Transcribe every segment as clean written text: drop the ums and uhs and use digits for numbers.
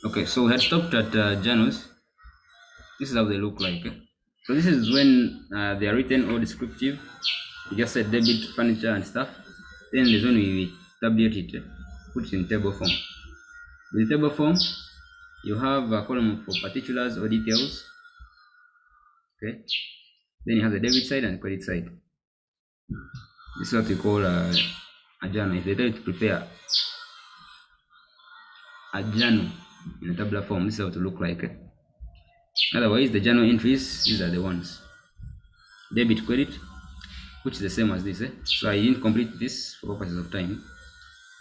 Okay, so we had stopped at Janus. This is how they look like. So this is when they are written or descriptive. We just said debit, furniture, and stuff. Then there's when we tabulate it, put it in table form. With table form, you have a column for particulars or details. Okay. Then you have the debit side and credit side. This is what we call a journal. If they tell you to prepare a journal in a tabular form, this is how to look like. Otherwise, the journal entries, these are the ones. Debit, credit, which is the same as this. So I didn't complete this for purposes of time,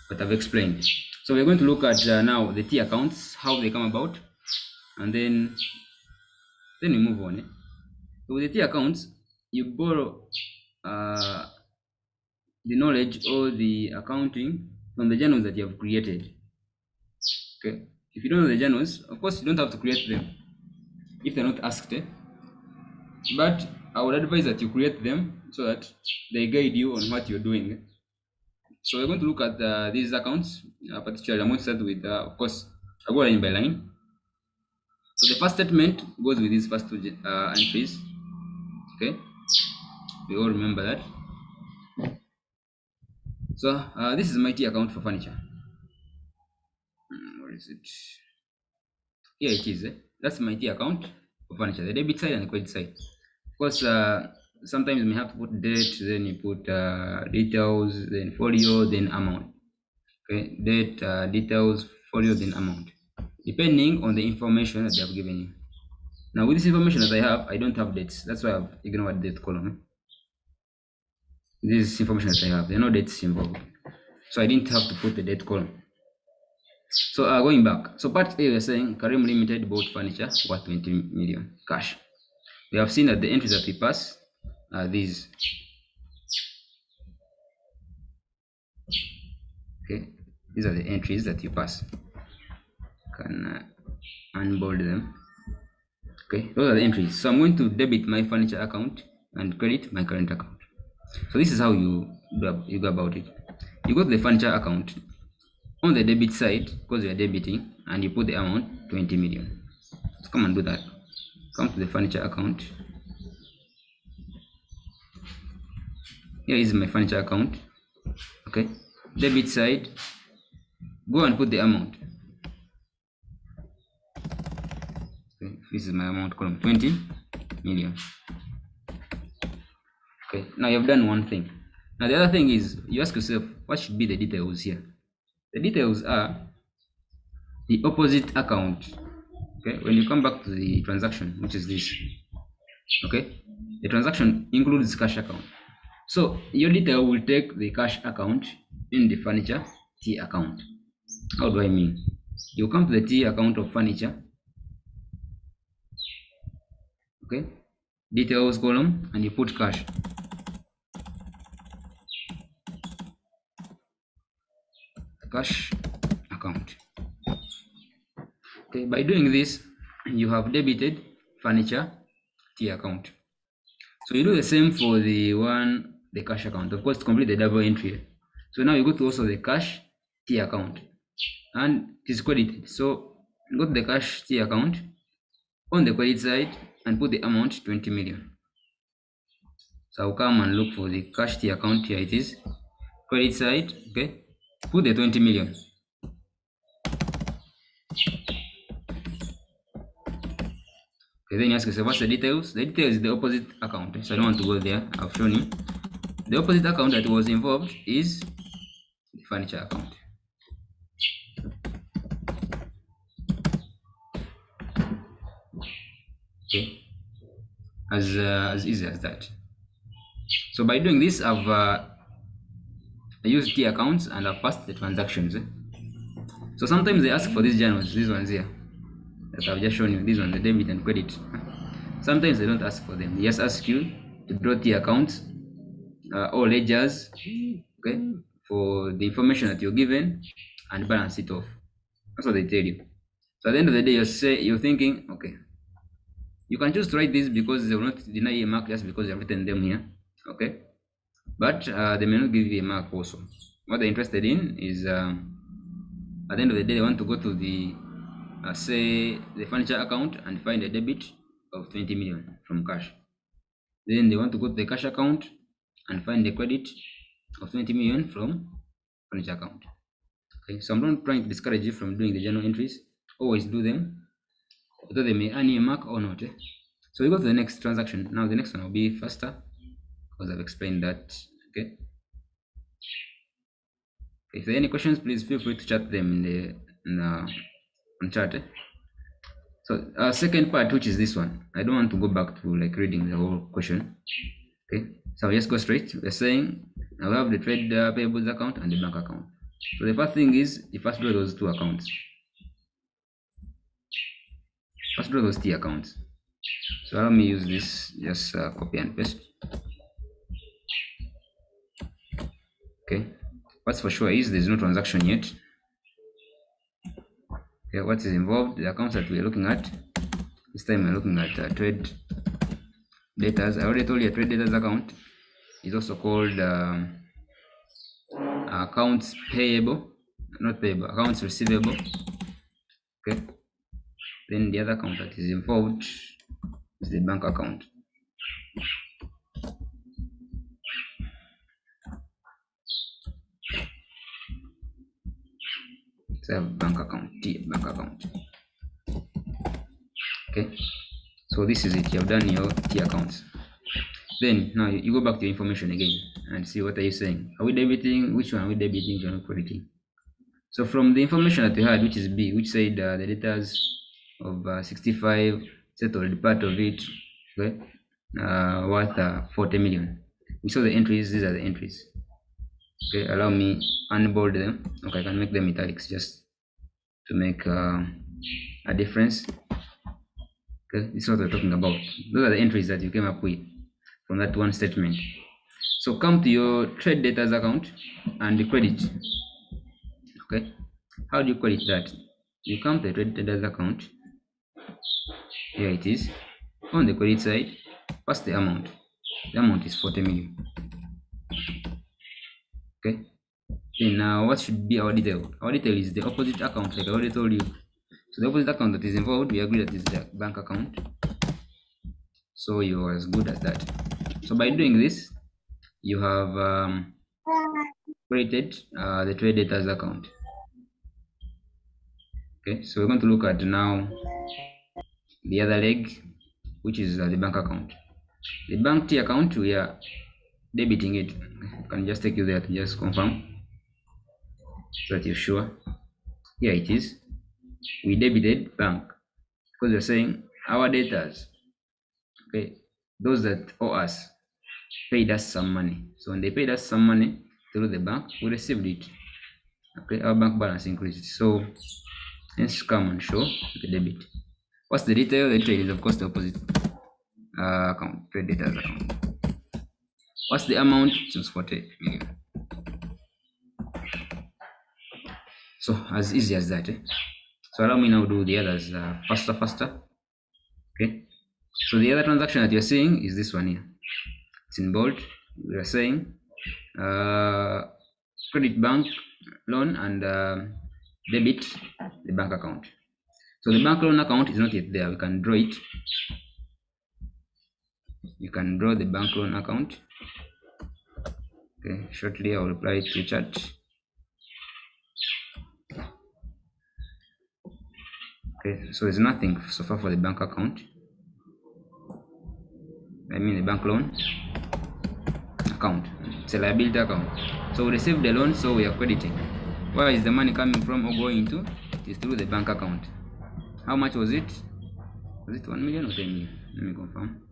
but I've explained. So we're going to look at now the T accounts, how they come about, and then we move on. So with the T accounts, you borrow the knowledge or the accounting from the journals that you have created. Okay. If you don't know the journals, of course you don't have to create them if they're not asked. But I would advise that you create them so that they guide you on what you're doing. So we're going to look at these accounts, particularly I'm going to start with, of course, I'll go line by line. So the first statement goes with these first two entries. Okay, we all remember that. So this is my T account for furniture. Where is it? Here it is. That's my T account for furniture, the debit side and the credit side. Of course, sometimes you may have to put date, then you put details, then folio, then amount. Okay, date, details, folio, then amount, depending on the information that they have given you. Now, with this information that I have, I don't have dates. That's why I've ignored date column. This information that I have, there are no dates involved. So I didn't have to put the date column. So going back, so part A, we're saying Karim Limited bought furniture worth 20 million cash. We have seen that the entries that we pass are these. Okay, these are the entries that you pass. Can unbold them. Okay, those are the entries. So I'm going to debit my furniture account and credit my current account. So this is how you go about it. You go to the furniture account. On the debit side, because you are debiting, and you put the amount 20 million. So come and do that. Come to the furniture account. Here is my furniture account. Okay, debit side, go and put the amount. Okay, this is my amount column, 20 million. Okay, now you've done one thing. Now the other thing is you ask yourself, what should be the details here? The details are the opposite account. Okay, when you come back to the transaction, which is this. Okay, the transaction includes cash account. So your detail will take the cash account in the furniture T account. How do I mean? You come to the T account of furniture. Okay, details column, and you put cash. Cash account. Okay, by doing this, you have debited furniture T account. So you do the same for the cash account. Of course, to complete the double entry. So now you go to also the cash T account, and it is credited. So go to the cash T account on the credit side and put the amount 20 million. So I'll come and look for the cash T account. Here it is, credit side. Okay, put the 20 million. Okay, then you ask yourself, what's the details? The details is the opposite account. So I don't want to go there. I've shown you. The opposite account that was involved is the furniture account. Okay, as easy as that. So by doing this, I've used T accounts and I've passed the transactions. So sometimes they ask for these journals, these ones here that I've just shown you. These ones, the debit and credit. Sometimes they don't ask for them. They just ask you to draw T accounts or ledgers, okay, for the information that you're given and balance it off. That's what they tell you. So at the end of the day, you're thinking, okay, You can choose to write this because they will not deny you a mark just because you have written them here. Okay, but they may not give you a mark also. What they're interested in is at the end of the day, they want to go to the say the furniture account and find a debit of 20 million from cash. Then they want to go to the cash account and find a credit of 20 million from furniture account. Okay, so I'm not trying to discourage you from doing the journal entries. Always do them, whether they may earn you a mark or not. So we go to the next transaction. Now the next one will be faster because I've explained that. Okay. If there are any questions, please feel free to chat them on chat. So second part, which is this one, I don't want to go back to like reading the whole question. Okay, so I'll just go straight. We're saying I will have the trade payables account and the bank account. So the first thing is you first draw those two accounts. First draw those T accounts. So let me use this, just copy and paste. Okay, what's for sure is there's no transaction yet. Okay, what is involved? The accounts that we're looking at. This time we're looking at trade debtors. I already told you a trade debtors account is also called accounts payable, not payable, accounts receivable. Okay, then the other account that is involved is the bank account. So bank account, T bank account. Okay, so this is it. You have done your T accounts. Then now you go back to your information again and see what are you saying. Are we debiting? Which one are we debiting? Which one are we crediting? So from the information that we had, which is B, which said the debtors of 65 settled part of it, okay, worth 40 million. We saw the entries. These are the entries. Okay, allow me unbold them. Okay, I can make them italics just to make a difference. Okay, this is what we're talking about. Those are the entries that you came up with from that one statement. So come to your trade debtors account and credit. Okay, how do you credit that? You come to the trade debtors account. Here it is. On the credit side, what's the amount? The amount is 40 million. Okay. Then now what should be our detail? Our detail is the opposite account, like I already told you. So the opposite account that is involved, we agree that is the bank account. So you're as good as that. So by doing this, you have created the trade debtors account. Okay, so we're going to look at now the other leg, which is the bank account. The bank T account, we are debiting it. I can just take you there to just confirm so that you're sure. Here it is. We debited bank because we're saying our debtors, okay, those that owe us, paid us some money. So when they paid us some money through the bank, we received it. Okay, our bank balance increased. So let's come and show the debit. What's the detail? The detail is of course the opposite account, trade debtors account. What's the amount? It's 40 million. So as easy as that. So allow me now to do the others faster. Okay. So the other transaction that you're seeing is this one here. It's in bold. We are saying credit bank loan and debit the bank account. So the bank loan account is not yet there. We can draw it. You can draw the bank loan account. Okay, shortly I will reply to chat. Okay, so there's nothing so far for the bank account. I mean the bank loan account. It's a liability account. So we received the loan, so we are crediting. Where is the money coming from or going to? It is through the bank account. How much was it? Was it 1 million or 10 million? Let me confirm.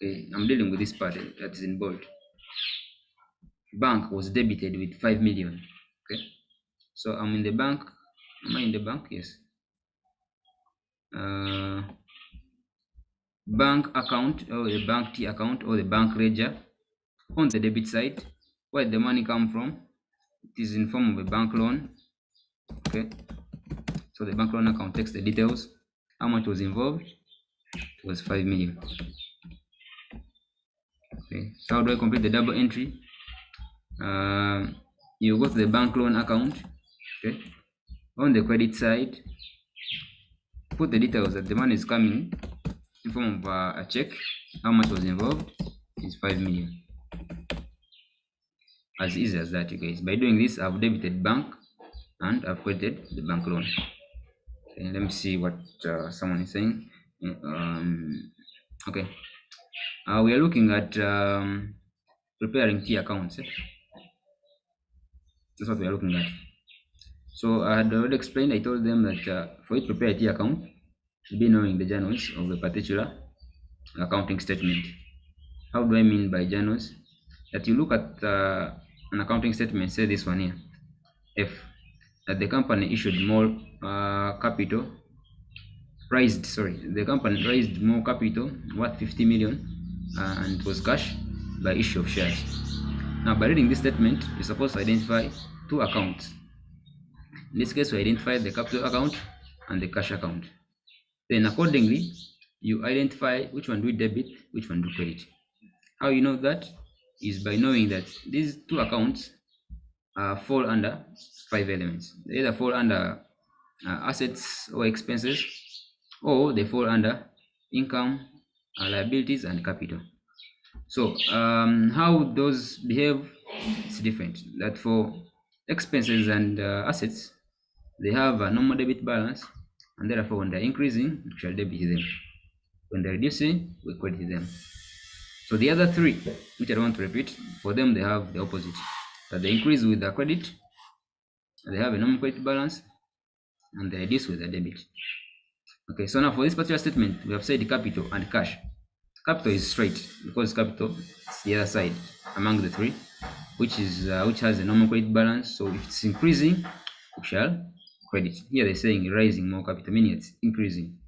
Okay, I'm dealing with this part that is in bold. Bank was debited with 5 million. Okay, so I'm in the bank. Am I in the bank? Yes. Bank account or the bank T account or the bank ledger. On the debit side, where the money come from? It is in form of a bank loan. Okay, so the bank loan account takes the details, How much was involved? It was 5 million. Okay, so how do I complete the double entry? You go to the bank loan account. Okay, on the credit side, put the details that the money is coming in form of a check. How much was involved is 5 million. As easy as that, you guys. By doing this, I've debited bank and I've credited the bank loan. Okay, let me see what someone is saying. Okay, we are looking at preparing T accounts. That's what we are looking at. So I had already explained. I told them that for you to prepare a T account, you should be knowing the journals of the particular accounting statement. How do I mean by journals? That you look at an accounting statement, say this one here, F, that the company issued more capital, the company raised more capital worth 50 million and it was cash by issue of shares. Now, by reading this statement, you're supposed to identify two accounts. In this case, we identify the capital account and the cash account. Then, accordingly, you identify which one do debit, which one do credit. How you know that is by knowing that these two accounts fall under 5 elements. They either fall under assets or expenses, or they fall under income, liabilities, and capital. So how those behave is different. That for expenses and assets, they have a normal debit balance, and therefore when they're increasing, we shall debit them. When they're reducing, we credit them. So the other three, which I don't want to repeat, for them they have the opposite. That they increase with the credit, they have a normal credit balance, and they reduce with the debit. Okay, so now for this particular statement, we have said capital and cash. Capital is straight because capital is the other side among the three, which has a normal credit balance. So if it's increasing, we shall credit. Here they're saying raising more capital, meaning it's increasing.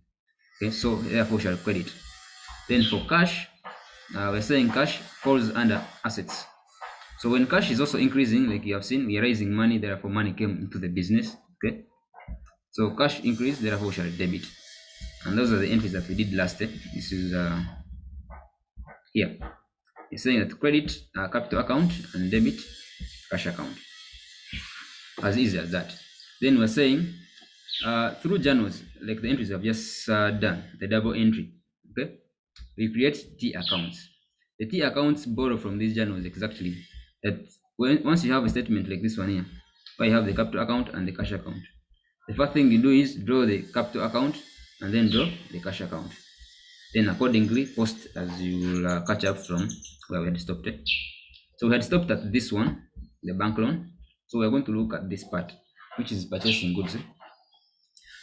Okay, so therefore we shall credit. Then for cash, we're saying cash falls under assets. So when cash is also increasing, like you have seen, we are raising money, therefore money came into the business. Okay, so cash increased, therefore we shall debit. And those are the entries that we did last day. This is here. It's saying that credit capital account and debit cash account. As easy as that. Then we're saying through journals, like the entries I've just done, the double entry. Okay, we create T accounts. The T accounts borrow from these journals exactly. That once you have a statement like this one here, where you have the capital account and the cash account, the first thing you do is draw the capital account and then draw the cash account. Then accordingly post as you will catch up from where we had stopped. So we had stopped at this one, the bank loan. So we're going to look at this part, which is purchasing goods.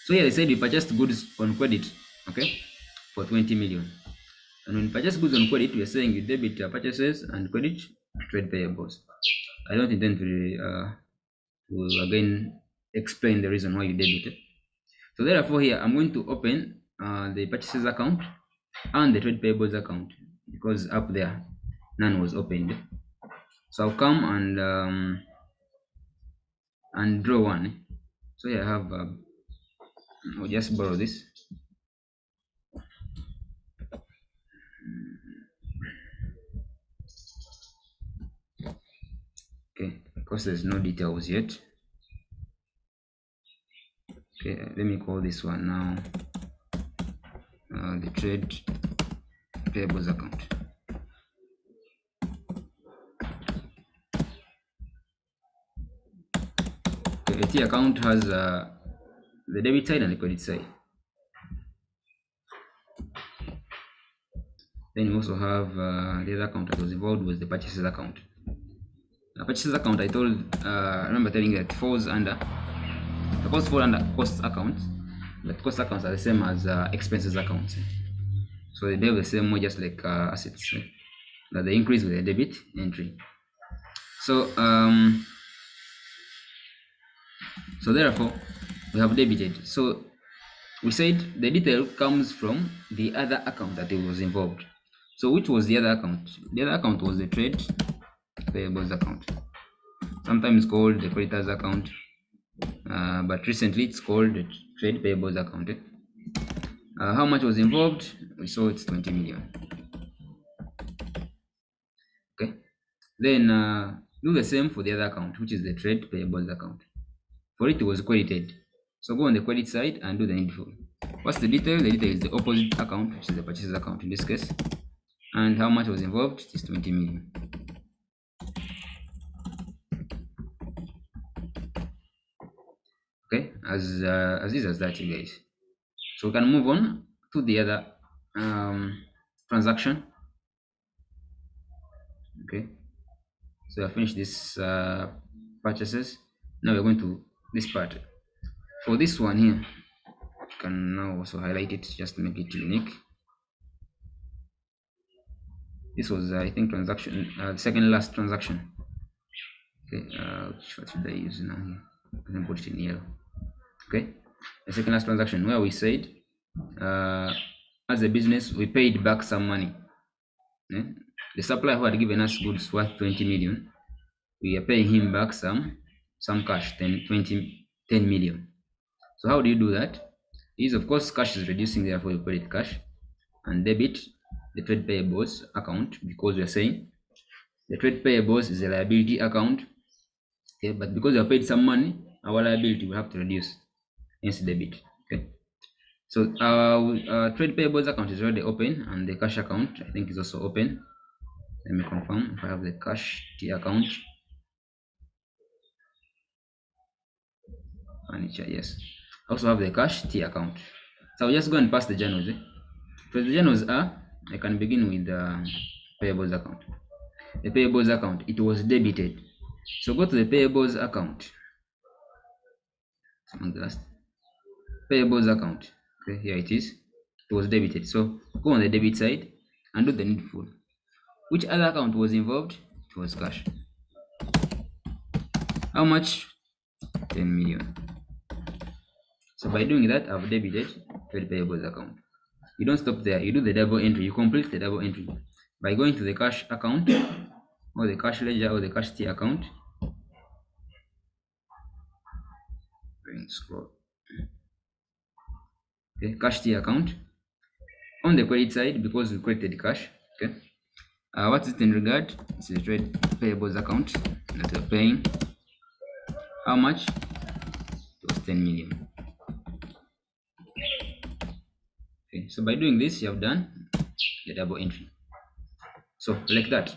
So here they said we purchased goods on credit, okay, for 20 million. And when you purchase goods on credit, we are saying you debit purchases and credit trade payables. I don't intend to again explain the reason why you debit. So therefore here I'm going to open the purchases account and the trade payables account because up there none was opened. So I'll come and draw one. So here I have I'll just borrow this. Okay, because there's no details yet. Okay, let me call this one now the trade payables account. Okay, a T account has the debit side and the credit side. Then you also have the other account that was involved was the purchases account. The purchases account, I remember telling you that falls under, supposed to fall under cost account, but cost accounts are the same as expenses accounts. So they behave the same way, just like assets, right? That they increase with the debit entry. So so therefore we have debited. So we said the detail comes from the other account that it was involved. So which was the other account? The other account was the trade payables account, sometimes called the creditors account, but recently it's called the trade payables account. How much was involved? We saw it's 20 million. Okay. Then do the same for the other account, which is the trade payables account. For it was credited. So go on the credit side and do the needful. What's the detail? The detail is the opposite account, which is the purchases account in this case. And how much was involved? It is 20 million. Okay, as easy as that, you guys. So we can move on to the other transaction. Okay, so I finished this purchases. Now we're going to this part. For this one here, you can now also highlight it just to make it unique. This was I think transaction, second last transaction. Okay, what should I use now here? I can put it in yellow. Okay, the second last transaction where we said as a business we paid back some money. The supplier who had given us goods worth 20 million, we are paying him back some cash, 10 million. So how do you do that? Is of course cash is reducing, therefore you credit cash and debit the trade payables account, because we are saying the trade payables is a liability account. Okay, but because we have paid some money, our liability will have to reduce, hence debit. Okay, so our trade payables account is already open and the cash account I think is also open. Let me confirm if I have the cash T account. Furniture, yes. I also have the cash T account. So I'll just go and pass the journals. So the journals are, I can begin with the payables account. The payables account, it was debited. So go to the payables account. On the last payables account. Okay, here it is. It was debited. So go on the debit side and do the needful. Which other account was involved? It was cash. How much? 10 million. So by doing that, I've debited trade payables account. You don't stop there. You do the double entry. You complete the double entry by going to the cash account or the cash ledger or the cash T account. Scroll. Okay, cash T account. On the credit side, because we credited cash. Okay. What's it in regard? It's the trade payables account that we're paying. How much? It was 10 million. Okay, so by doing this, you have done the double entry. So like that.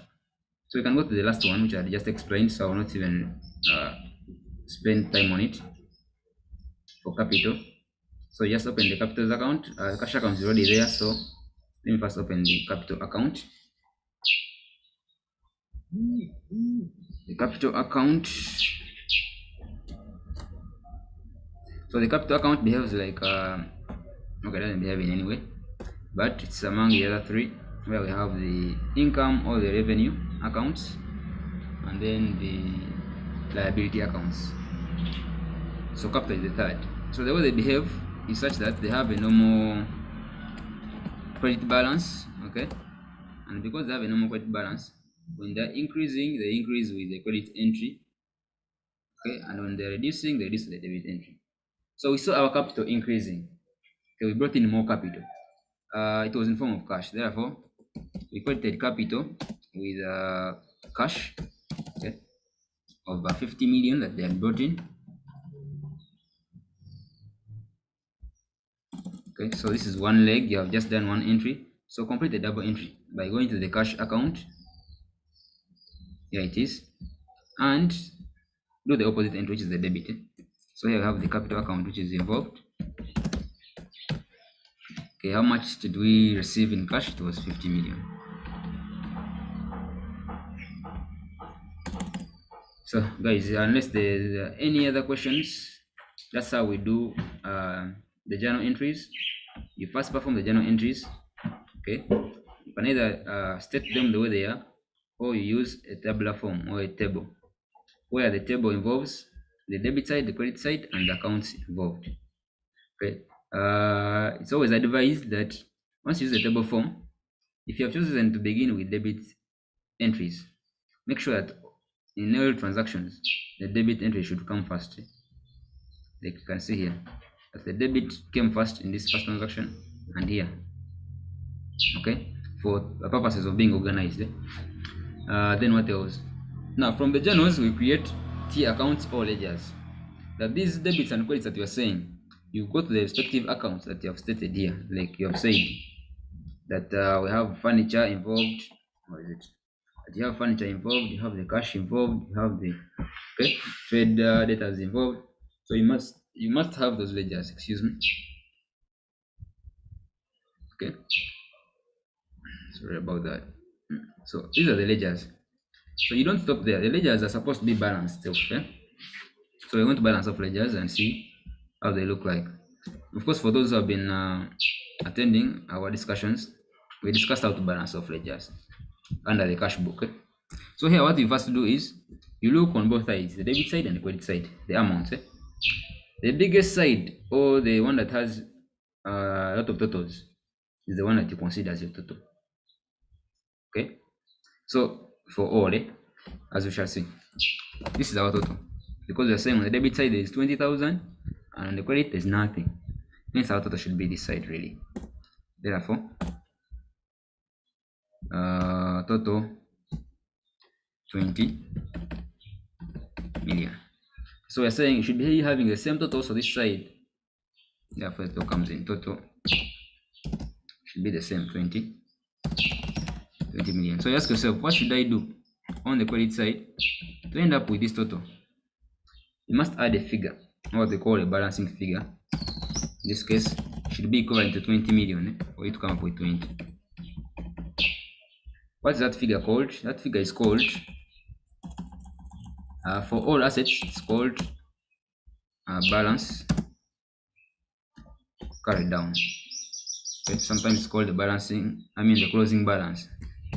So we can go to the last one, which I just explained, so I will not even spend time on it. For capital, so just open the capital account. Cash account is already there, so let me first open the capital account. The capital account. So the capital account behaves like okay, it doesn't behave in any way, but it's among the other three, where we have the income or the revenue accounts and then the liability accounts. So capital is the third. So the way they behave is such that they have a normal credit balance, okay, and because they have a normal credit balance, when they're increasing, they increase with the credit entry, okay, and when they're reducing, they reduce the debit entry. So we saw our capital increasing. Okay, we brought in more capital. It was in form of cash. Therefore, we credited capital with cash, okay, of 50 million that they had brought in. Okay, so this is one leg. You have just done one entry. So complete the double entry by going to the cash account. Here it is, and do the opposite entry, which is the debit. So here we have the capital account, which is involved. Okay, how much did we receive in cash? It was 50 million. So guys, unless there's any other questions, that's how we do the journal entries. You first perform the journal entries. Okay, you can either state them the way they are, or you use a tabular form or a table, where the table involves the debit side, the credit side, and the accounts involved. Okay, it's always advised that once you use a table form, if you have chosen to begin with debit entries, make sure that in all transactions the debit entry should come first. Like you can see here that the debit came first in this first transaction, and here. Okay, for the purposes of being organized. Then what else? Now from the journals we create T accounts or ledgers. That these debits and credits that you are saying, you go to the respective accounts that you have stated here, like you have said that we have furniture involved. What is it? That you have furniture involved, you have the cash involved, you have the trade data involved. So you must have those ledgers. Excuse me. Okay, sorry about that. So these are the ledgers. So you don't stop there. The ledgers are supposed to be balanced. Okay, so we're going to balance off ledgers and see how they look like. Of course, for those who have been attending our discussions, we discussed how to balance off ledgers under the cash book. So here what you first do is you look on both sides, the debit side and the credit side, the amounts. The biggest side, or the one that has a lot of totals, is the one that you consider as your total. Okay, so for all, as we shall see, this is our total, because we are saying on the debit side there is 20,000 and on the credit there's nothing. Hence our total should be this side really. Therefore, total 20 million. So we're saying you should be having the same total, so this side, therefore it comes in total should be the same 20 million. So you ask yourself, what should I do on the credit side to end up with this total? You must add a figure, what they call a balancing figure. In this case, should be equivalent to 20 million for you to come up with 20. What's that figure called? That figure is called, for all assets, it's called balance carried down. Okay, sometimes it's called the the closing balance.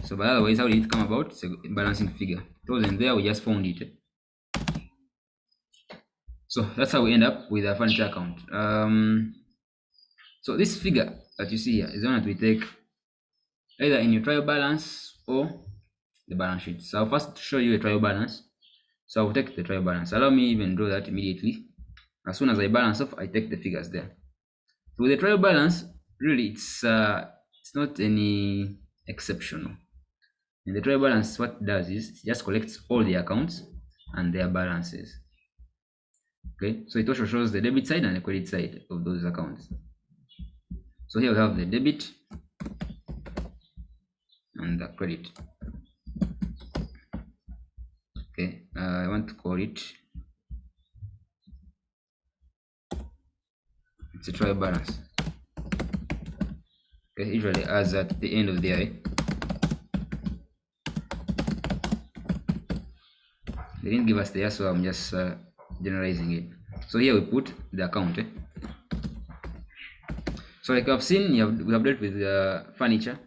So by other ways, how did it come about? It's a balancing figure. It wasn't there, we just found it. So that's how we end up with a furniture account. So this figure that you see here is the one that we take either in your trial balance or the balance sheet. So I'll first show you a trial balance. So I'll take the trial balance. Allow me even draw that immediately. As soon as I balance off, I take the figures there. So with the trial balance, really it's not any exceptional. In the trial balance, what it does is it just collects all the accounts and their balances. Okay, so it also shows the debit side and the credit side of those accounts. So here we have the debit and the credit. Okay, I want to call it, it's a trial balance. Okay, usually as at the end of the year. They didn't give us the year, so I'm just generalizing it. So here we put the account. So like I've seen, we have dealt with furniture.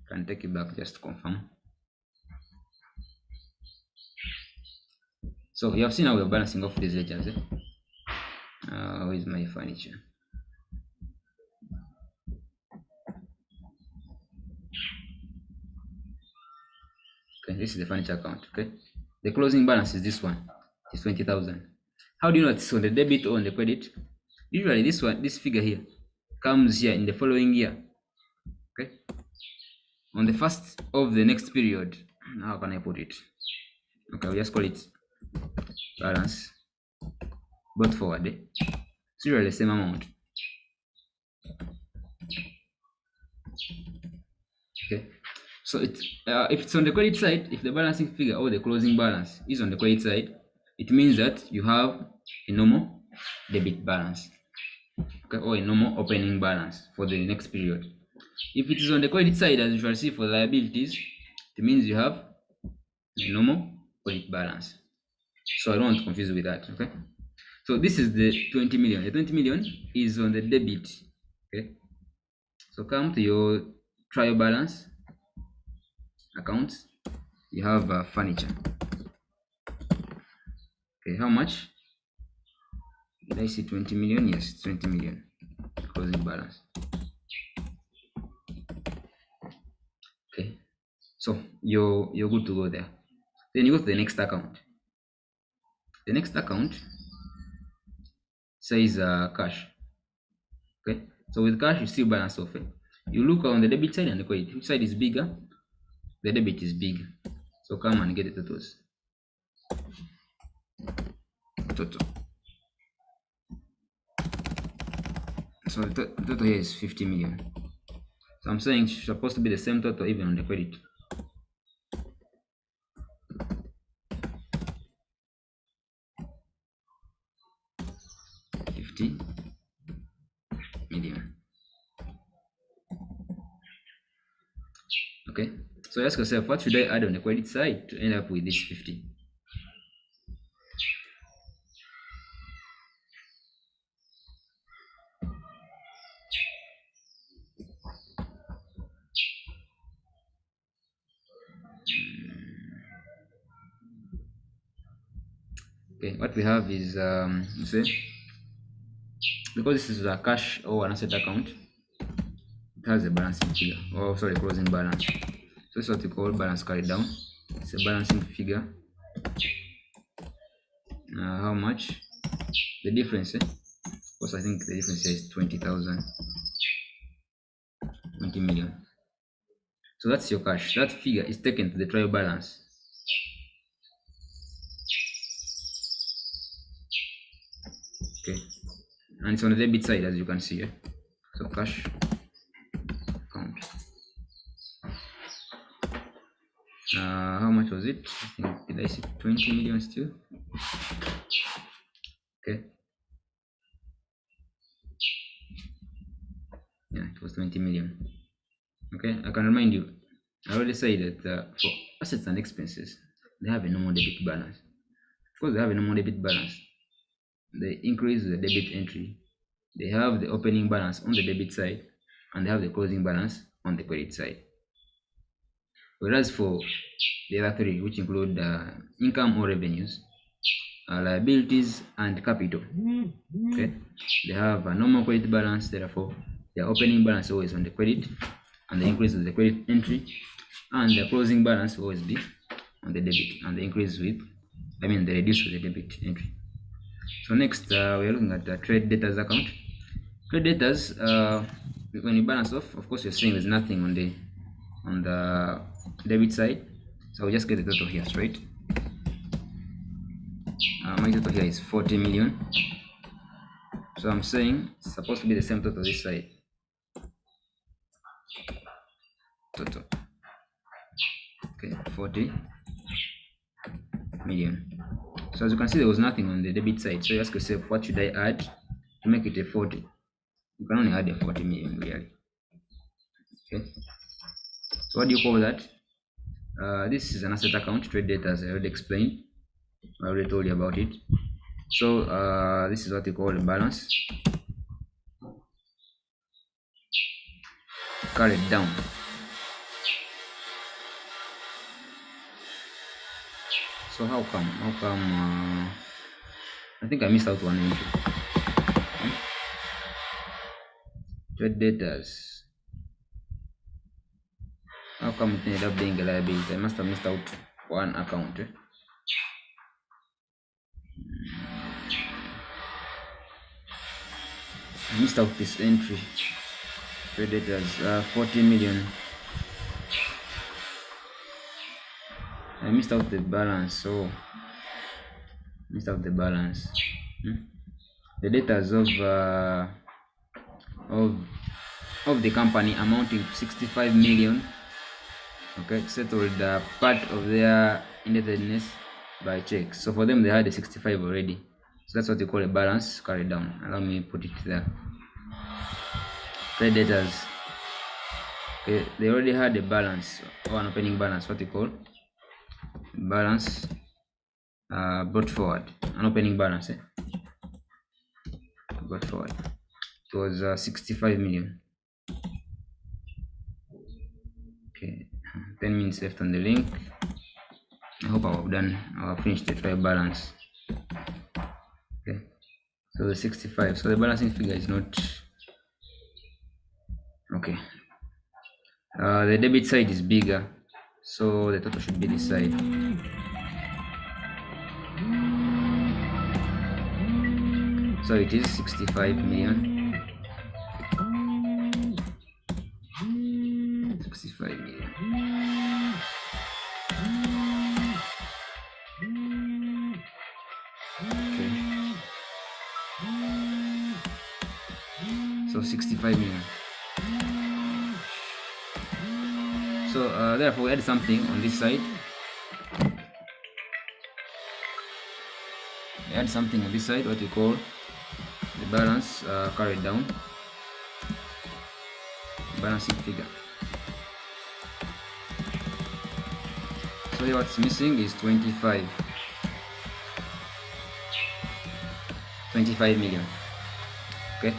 Can take it back just to confirm. So you have seen how we're balancing off these ledgers. Where is my furniture? Okay, this is the furniture account. Okay, the closing balance is this one. It's 20,000. How do you know it's on the debit or on the credit? Usually this figure here comes here in the following year. Okay, on the first of the next period. How can I put it? Okay, we'll just call it balance brought forward. It's usually the same amount. Okay, so if it's on the credit side, if the balancing figure or the closing balance is on the credit side, it means that you have a normal debit balance, okay, or a normal opening balance for the next period. If it is on the credit side, as you shall see for liabilities, it means you have a normal credit balance. So I don't want to confuse you with that. Okay, so this is the 20 million. The 20 million is on the debit. Okay, so come to your trial balance accounts. You have furniture. Okay, how much? Did I see 20 million? Yes, 20 million closing balance. Okay, so you're good to go there. Then you go to the next account. The next account says cash. Okay, So with cash, you still balance off. You look on the debit side and the credit. Which side is bigger? The debit is bigger. So come and get the totals. Total. So the total here is 50 million. So I'm saying it's supposed to be the same total even on the credit. $50 million. Okay, so ask yourself, what should I add on the credit side to end up with this 50? Okay, what we have is say, because this is a cash or an asset account, it has a balancing figure, or sorry, closing balance. So this is what we call balance carried down. It's a balancing figure. How much? The difference, because I think the difference here is 20,000, 20 million. So that's your cash. That figure is taken to the trial balance. Okay, and it's on the debit side, as you can see here. So cash account. How much was it? I think, did I see 20 million still? Okay. Yeah, it was 20 million. Okay, I can remind you, I already said that for assets and expenses, they have a normal debit balance. Of course, they have a normal debit balance. They increase the debit entry. They have the opening balance on the debit side, and they have the closing balance on the credit side. Whereas for the other three, which include income or revenues, liabilities, and capital, okay, they have a normal credit balance. Therefore, their opening balance is always on the credit, and the increase with the credit entry, and the closing balance will always be on the debit, and the increase with, the reduce with the debit entry. So next, we are looking at the trade debtors account. Trade debtors, when you balance off, of course, you're seeing there's nothing on the debit side. So we'll just get the total here straight. My total here is 40 million. So I'm saying it's supposed to be the same total this side. Total. Okay, 40 million. So as you can see, there was nothing on the debit side. So you ask yourself, what should I add to make it a 40? You can only add a 40 million really. Okay. So what do you call that? This is an asset account, trade debtors. I already explained. I already told you about it. So this is what you call a balance carried down. So how come? I think I missed out one entry. Trade debtors. How come it ended up being a liability? I must have missed out one account. I missed out this entry. Trade debtors, 40 million. I missed out the balance, so missed out the balance. The debtors of the company amounting to 65 million. Okay, settled part of their indebtedness by check. So for them, they had a 65 already. So that's what you call a balance carried down. Allow me to put it there. Trade debtors. Okay, they already had a balance or an opening balance. What you call balance brought forward. An opening balance. Brought forward. It was 65 million. Okay, 10 minutes left on the link. I hope I've finished the trial balance. Okay, so the 65. So the balancing figure is not okay. The debit side is bigger, so the total should be this side. So it is 65 million. 65 million. Okay. So 65 million. So therefore we add something on this side. We add something on this side, what we call the balance carried down, balancing figure. So here what's missing is 25 million. Okay.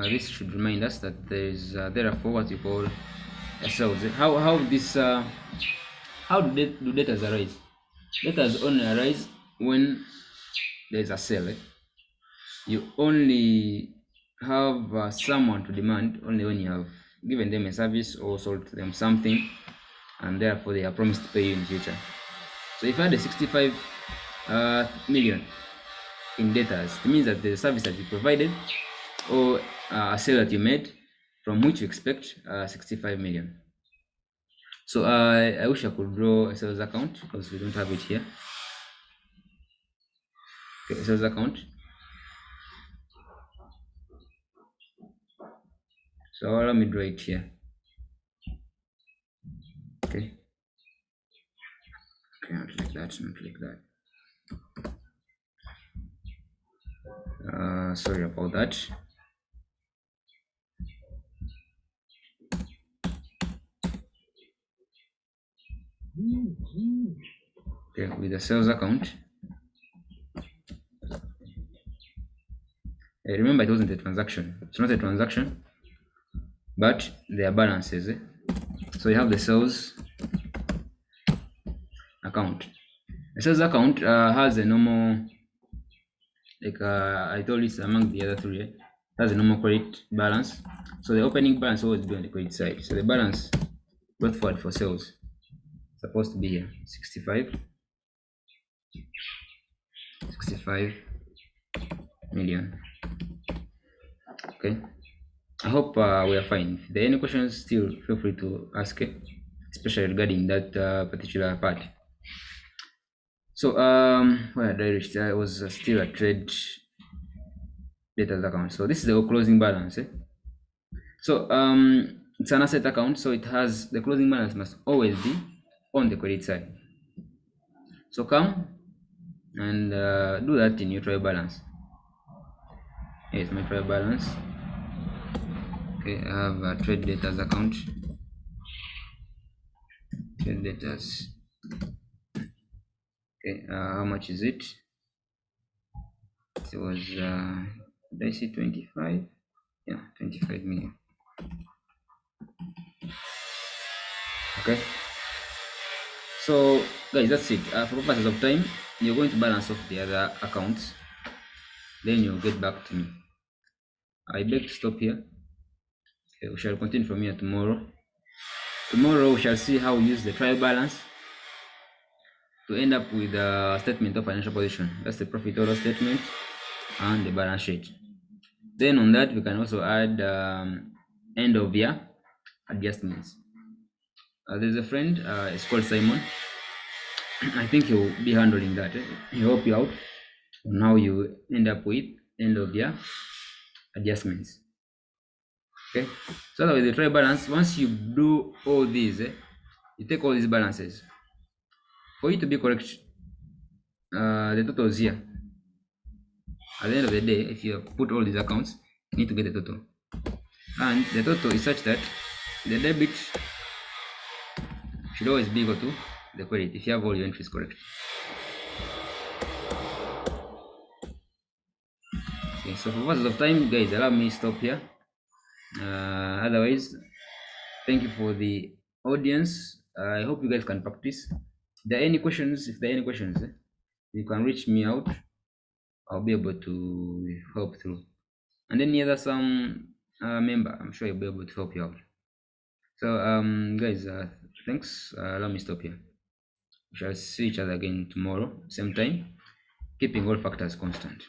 This should remind us that there is therefore what we call a sales. How do data arise? Data only arise when there is a sale. You only have someone to demand only when you have given them a service or sold them something, and therefore they are promised to pay you in future. So if I had a 65 million in data, it means that the service that you provided or a sale that you made from which you expect 65 million. So I wish I could draw a sales account because we don't have it here. Okay, sales account. So let me draw it here. Okay. Okay, not like that, not like that. Sorry about that. Okay, with the sales account. Remember, it wasn't a transaction. It's not a transaction, but they are balances. So you have the sales account. The sales account has a normal, like I told you, it's among the other three. Has a normal credit balance. So the opening balance always be on the credit side. So the balance brought forward for sales supposed to be here 65 million. Okay, I hope we are fine. If there are any questions, still feel free to ask it, especially regarding that particular part. So where did I reach? I was still a trade data account. So this is the closing balance. So it's an asset account, so it has the closing balance must always be on the credit side. So come and do that in your trial balance. Here's my trial balance. Okay, I have a trade data account. Trade data. Okay, how much is it? It was did I see 25? Yeah, 25 million. Okay, so guys, that's it. For purposes of time, you're going to balance off the other accounts, then you'll get back to me. I beg to stop here. Okay, we shall continue from here tomorrow. Tomorrow we shall see how we use the trial balance to end up with a statement of financial position. That's the profit or loss statement and the balance sheet. Then on that we can also add end of year adjustments. There's a friend, it's called Simon. I think he'll be handling that. He'll help you out on how you end up with end of year adjustments. Okay, so that with the trial balance, once you do all these, you take all these balances. For you to be correct, the total is here. At the end of the day, if you put all these accounts, you need to get the total. And the total is such that the debit should always be equal to the credit if you have all your entries correct. Okay, so for purposes of time, guys, allow me to stop here. Otherwise, thank you for the audience. I hope you guys can practice. If there are any questions, you can reach me out. I'll be able to help through. And then the some member, I'm sure he'll be able to help you out. So guys, thanks. Allow me to stop here. We shall see each other again tomorrow, same time, keeping all factors constant.